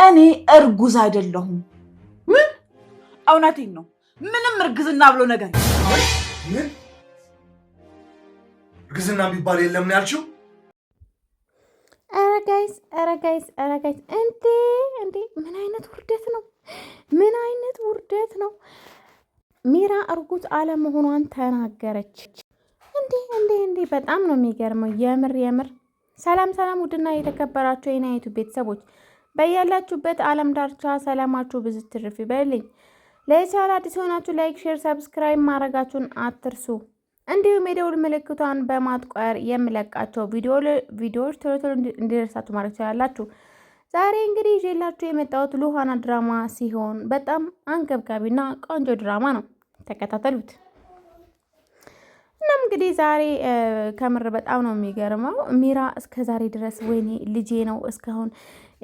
እኔ እርጉዝ አይደለሁም። ምን? እውነቴን ነው። ምንም እርግዝና ብሎ ነገር ምን? እርግዝና የሚባል የለም ነው ያልሽው? ኧረ ጋይስ እንዴ! ምን አይነት ውርደት ነው? ምን አይነት ውርደት ነው? ሚራ እርጉዝ አለመሆኗን ተናገረች። እንዴ! በጣም ነው የሚገርመው። የምር ሰላም ውድና የተከበራችሁ የናይቱ ቤተሰቦች በያላችሁበት ዓለም ዳርቻ ሰላማችሁ ብዙ ትርፍ ይበልኝ። ለቻናል አዲስ ሆናችሁ ላይክ፣ ሼር፣ ሰብስክራይብ ማድረጋችሁን አትርሱ። እንዲሁም የደውል ምልክቷን በማጥቆር የምለቃቸው ቪዲዮዎች ቶሎ እንዲደርሳችሁ ማድረግ ትችላላችሁ። ዛሬ እንግዲህ ይዤላችሁ የመጣሁት ሉሃና ድራማ ሲሆን በጣም አንገብጋቢና ቆንጆ ድራማ ነው። ተከታተሉት። እናም እንግዲህ ዛሬ ከምር በጣም ነው የሚገርመው። ሚራ እስከ ዛሬ ድረስ ወይኔ ልጄ ነው እስካሁን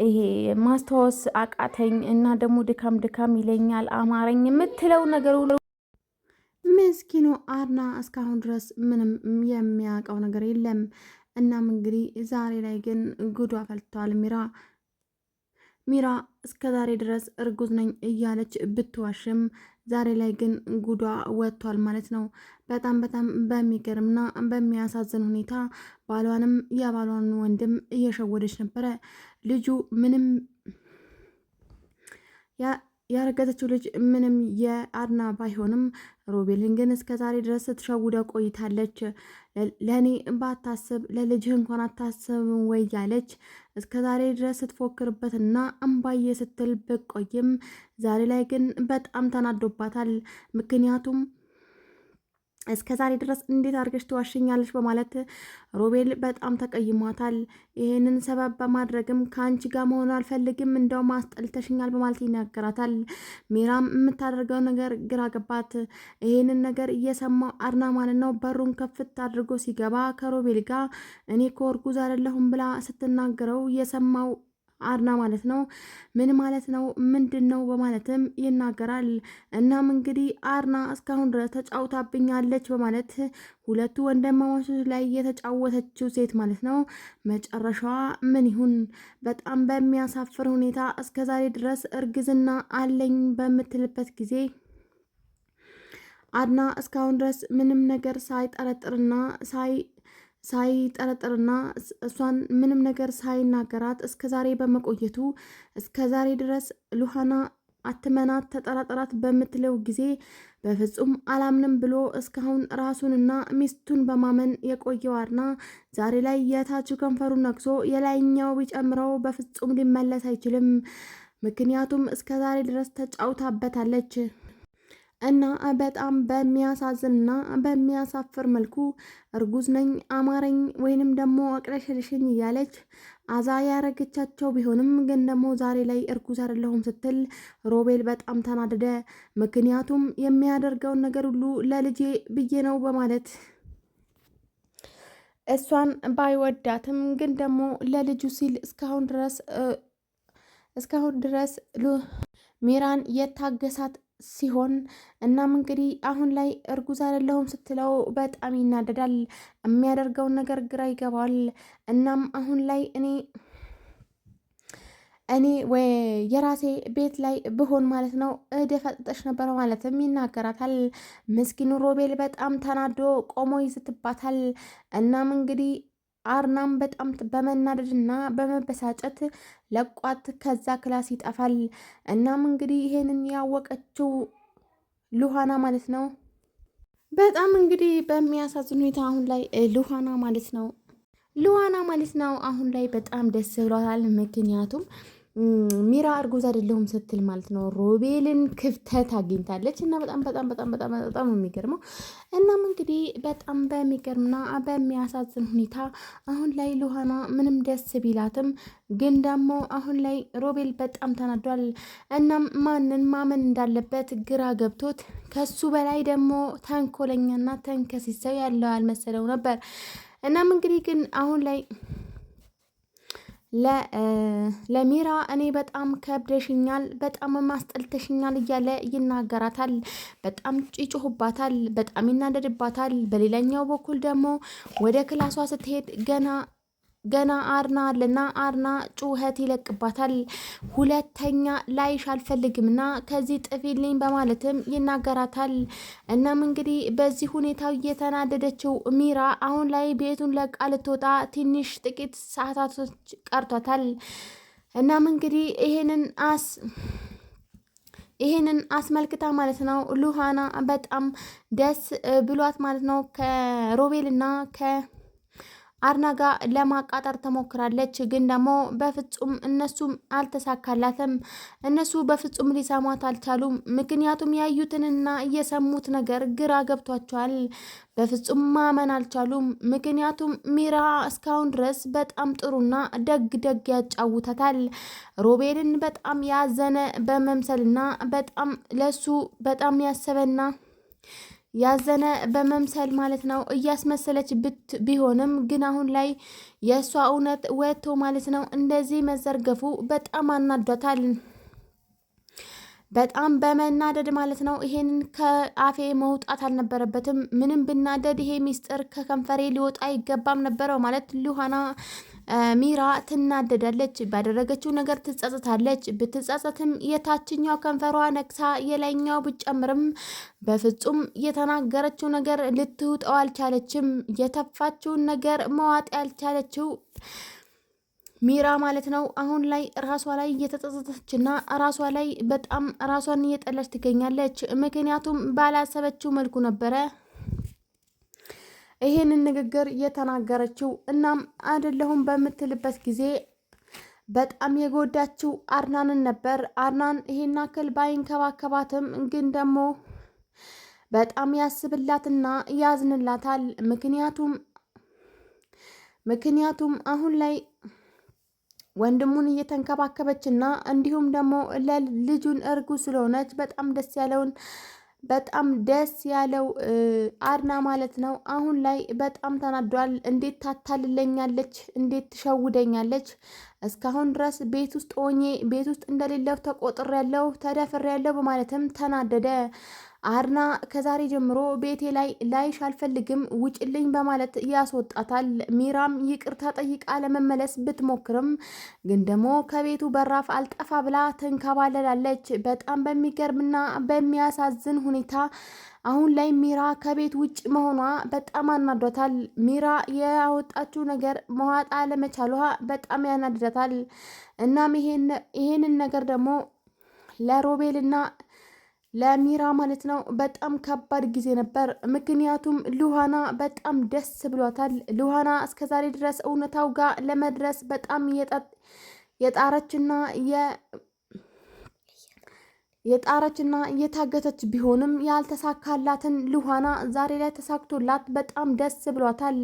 ይሄ ማስታወስ አቃተኝ እና ደግሞ ድካም ይለኛል አማረኝ የምትለው ነገር ሁሉ ምስኪኑ አድና እስካሁን ድረስ ምንም የሚያውቀው ነገር የለም። እናም እንግዲህ ዛሬ ላይ ግን ጉዷ ፈልተዋል። ሚራ እስከ ዛሬ ድረስ እርጉዝ ነኝ እያለች ብትዋሽም ዛሬ ላይ ግን ጉዷ ወጥቷል ማለት ነው። በጣም በሚገርምና በሚያሳዝን ሁኔታ ባሏንም የባሏን ወንድም እየሸወደች ነበረ። ልጁ ምንም ያረገዘችው ልጅ ምንም የአድና ባይሆንም ሮቤልን ግን እስከ ዛሬ ድረስ ስትሸውደው ቆይታለች። ለእኔ ባታስብ ለልጅህ እንኳን አታስብ ወይ ያለች እስከ ዛሬ ድረስ ስትፎክርበትና እምባዬ ስትል ብቆይም ዛሬ ላይ ግን በጣም ተናዶባታል። ምክንያቱም እስከ ዛሬ ድረስ እንዴት አድርገሽ ትዋሽኛለሽ በማለት ሮቤል በጣም ተቀይሟታል። ይሄንን ሰበብ በማድረግም ከአንቺ ጋር መሆን አልፈልግም እንደውም አስጠልተሽኛል በማለት ይናገራታል። ሚራም የምታደርገው ነገር ግራ ገባት። ይሄንን ነገር እየሰማው አድና ማለት ነው በሩን ከፍት አድርጎ ሲገባ ከሮቤል ጋር እኔ እኮ እርጉዝ አይደለሁም ብላ ስትናገረው እየሰማው አድና ማለት ነው ምን ማለት ነው ምንድን ነው በማለትም ይናገራል። እናም እንግዲህ አድና እስካሁን ድረስ ተጫውታብኛለች በማለት ሁለቱ ወንድማማቾች ላይ የተጫወተችው ሴት ማለት ነው መጨረሻዋ ምን ይሁን? በጣም በሚያሳፍር ሁኔታ እስከዛሬ ድረስ እርግዝና አለኝ በምትልበት ጊዜ አድና እስካሁን ድረስ ምንም ነገር ሳይጠረጥርና እሷን ምንም ነገር ሳይናገራት እስከዛሬ በመቆየቱ እስከዛሬ ድረስ ሉሃና አትመናት ተጠራጠራት በምትለው ጊዜ በፍጹም አላምንም ብሎ እስካሁን ራሱንና ሚስቱን በማመን የቆየው አድና ዛሬ ላይ የታች ከንፈሩን ነክሶ የላይኛው ቢጨምረው በፍጹም ሊመለስ አይችልም። ምክንያቱም እስከዛሬ ድረስ ተጫውታበታለች። እና በጣም በሚያሳዝንና በሚያሳፍር መልኩ እርጉዝ ነኝ አማረኝ ወይንም ደግሞ አቅለሽልሽኝ እያለች አዛ ያረገቻቸው ቢሆንም ግን ደግሞ ዛሬ ላይ እርጉዝ አይደለሁም ስትል ሮቤል በጣም ተናደደ። ምክንያቱም የሚያደርገውን ነገር ሁሉ ለልጄ ብዬ ነው በማለት እሷን ባይወዳትም ግን ደግሞ ለልጁ ሲል እስካሁን ድረስ ሚራን የታገሳት ሲሆን እናም እንግዲህ አሁን ላይ እርጉዝ አይደለሁም ስትለው በጣም ይናደዳል። የሚያደርገውን ነገር ግራ ይገባል። እናም አሁን ላይ እኔ የራሴ ቤት ላይ ብሆን ማለት ነው እደፈጥጠሽ ነበረ ማለትም ይናገራታል። ምስኪኑ ሮቤል በጣም ተናዶ ቆሞ ይዝትባታል። እናም እንግዲህ አድናም በጣም በመናደድና በመበሳጨት ለቋት ከዛ ክላስ ይጠፋል። እናም እንግዲህ ይሄንን ያወቀችው ሉሃና ማለት ነው በጣም እንግዲህ በሚያሳዝን ሁኔታ አሁን ላይ ሉሃና ማለት ነው አሁን ላይ በጣም ደስ ብሏታል። ምክንያቱም ሚራ እርጉዝ አይደለሁም ስትል ማለት ነው ሮቤልን ክፍተት አግኝታለች እና በጣም ነው የሚገርመው። እናም እንግዲህ በጣም በሚገርምና በሚያሳዝን ሁኔታ አሁን ላይ ሉሃና ምንም ደስ ቢላትም ግን ደግሞ አሁን ላይ ሮቤል በጣም ተናዷል። እናም ማንን ማመን እንዳለበት ግራ ገብቶት ከሱ በላይ ደግሞ ተንኮለኛና ተንከሲስ ሰው ያለው አልመሰለው ነበር። እናም እንግዲህ ግን አሁን ላይ ለሚራ እኔ በጣም ከብደሽኛል፣ በጣም ማስጠልተሽኛል እያለ ይናገራታል። በጣም ይጮህባታል፣ በጣም ይናደድባታል። በሌላኛው በኩል ደግሞ ወደ ክላሷ ስትሄድ ገና ገና አርና አለና አርና ጩኸት ይለቅባታል። ሁለተኛ ላይሽ አልፈልግምና ከዚህ ጥፊልኝ በማለትም ይናገራታል። እናም እንግዲህ በዚህ ሁኔታው እየተናደደችው ሚራ አሁን ላይ ቤቱን ለቃ ልትወጣ ትንሽ ጥቂት ሰዓታቶች ቀርቷታል። እናም እንግዲህ ይሄንን አስመልክታ ማለት ነው ሉሃና በጣም ደስ ብሏት ማለት ነው ከሮቤልና ከአርና ጋር ለማቃጠር ተሞክራለች። ግን ደግሞ በፍጹም እነሱም አልተሳካላትም። እነሱ በፍጹም ሊሰሟት አልቻሉም። ምክንያቱም ያዩትንና እየሰሙት ነገር ግራ ገብቷቸዋል። በፍጹም ማመን አልቻሉም። ምክንያቱም ሚራ እስካሁን ድረስ በጣም ጥሩና ደግ ያጫውታታል። ሮቤልን በጣም ያዘነ በመምሰልና በጣም ለሱ በጣም ያሰበና ያዘነ በመምሰል ማለት ነው እያስመሰለች ቢሆንም ግን አሁን ላይ የእሷ እውነት ወጥቶ ማለት ነው እንደዚህ መዘርገፉ በጣም አናዷታል። በጣም በመናደድ ማለት ነው ይሄንን ከአፌ መውጣት አልነበረበትም። ምንም ብናደድ ይሄ ሚስጥር ከከንፈሬ ሊወጣ አይገባም ነበረው ማለት ሉሃና ሚራ ትናደዳለች። ባደረገችው ነገር ትጸጸታለች። ብትጸጸትም የታችኛው ከንፈሯ ነክሳ የላይኛው ብጨምርም በፍጹም የተናገረችው ነገር ልትውጠው አልቻለችም። የተፋችውን ነገር መዋጥ ያልቻለችው ሚራ ማለት ነው አሁን ላይ ራሷ ላይ እየተጸጸተችና ራሷ ላይ በጣም ራሷን እየጠላች ትገኛለች። ምክንያቱም ባላሰበችው መልኩ ነበረ ይሄንን ንግግር የተናገረችው። እናም አይደለሁም በምትልበት ጊዜ በጣም የጎዳችው አርናንን ነበር። አርናን ይሄን አክል ባይንከባከባትም ግን ደግሞ በጣም ያስብላትና ያዝንላታል። ምክንያቱም አሁን ላይ ወንድሙን እየተንከባከበችና እንዲሁም ደግሞ ለልጁን እርጉዝ ስለሆነች በጣም ደስ ያለው አርና ማለት ነው አሁን ላይ በጣም ተናዷል። እንዴት ታታልለኛለች? እንዴት ትሸውደኛለች? እስካሁን ድረስ ቤት ውስጥ ሆኜ ቤት ውስጥ እንደሌለው ተቆጥሬያለሁ፣ ተደፍሬያለሁ በማለትም ተናደደ። አርና ከዛሬ ጀምሮ ቤቴ ላይሽ አልፈልግም ውጭልኝ በማለት ያስወጣታል። ሚራም ይቅርታ ጠይቃ ለመመለስ ብትሞክርም ግን ደግሞ ከቤቱ በራፍ አልጠፋ ብላ ትንከባለላለች። በጣም በሚገርምና በሚያሳዝን ሁኔታ አሁን ላይ ሚራ ከቤት ውጭ መሆኗ በጣም አናዷታል። ሚራ ያወጣችው ነገር መዋጥ አለመቻሏ በጣም ያናድዳታል። እናም ይሄንን ነገር ደግሞ ለሮቤልና ለሚራ ማለት ነው በጣም ከባድ ጊዜ ነበር። ምክንያቱም ሉሃና በጣም ደስ ብሏታል። ሉሃና እስከዛሬ ድረስ እውነታው ጋር ለመድረስ በጣም የጣረችና የታገተች ቢሆንም ያልተሳካላትን ሉሃና ዛሬ ላይ ተሳክቶላት በጣም ደስ ብሏታል።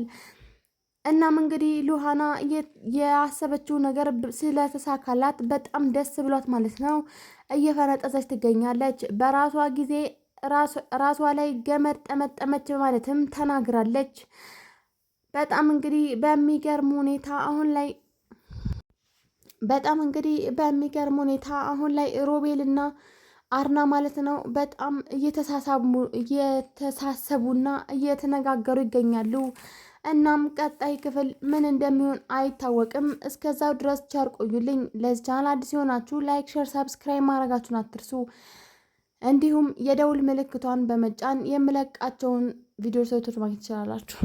እናም እንግዲህ ሉሃና ያሰበችው ነገር ስለተሳካላት በጣም ደስ ብሏት ማለት ነው እየፈነጠዘች ትገኛለች። በራሷ ጊዜ ራሷ ላይ ገመድ ጠመጠመች ማለትም ተናግራለች። በጣም እንግዲህ በሚገርም ሁኔታ አሁን ላይ ሮቤልና አርና ማለት ነው በጣም እየተሳሰቡና እየተነጋገሩ ይገኛሉ። እናም ቀጣይ ክፍል ምን እንደሚሆን አይታወቅም። እስከዛው ድረስ ቸር ቆዩልኝ። ለዚህ ቻናል አዲስ የሆናችሁ ላይክ፣ ሼር፣ ሰብስክራይብ ማድረጋችሁን አትርሱ። እንዲሁም የደውል ምልክቷን በመጫን የምለቃቸውን ቪዲዮ ሰቶች ማግኘት ትችላላችሁ።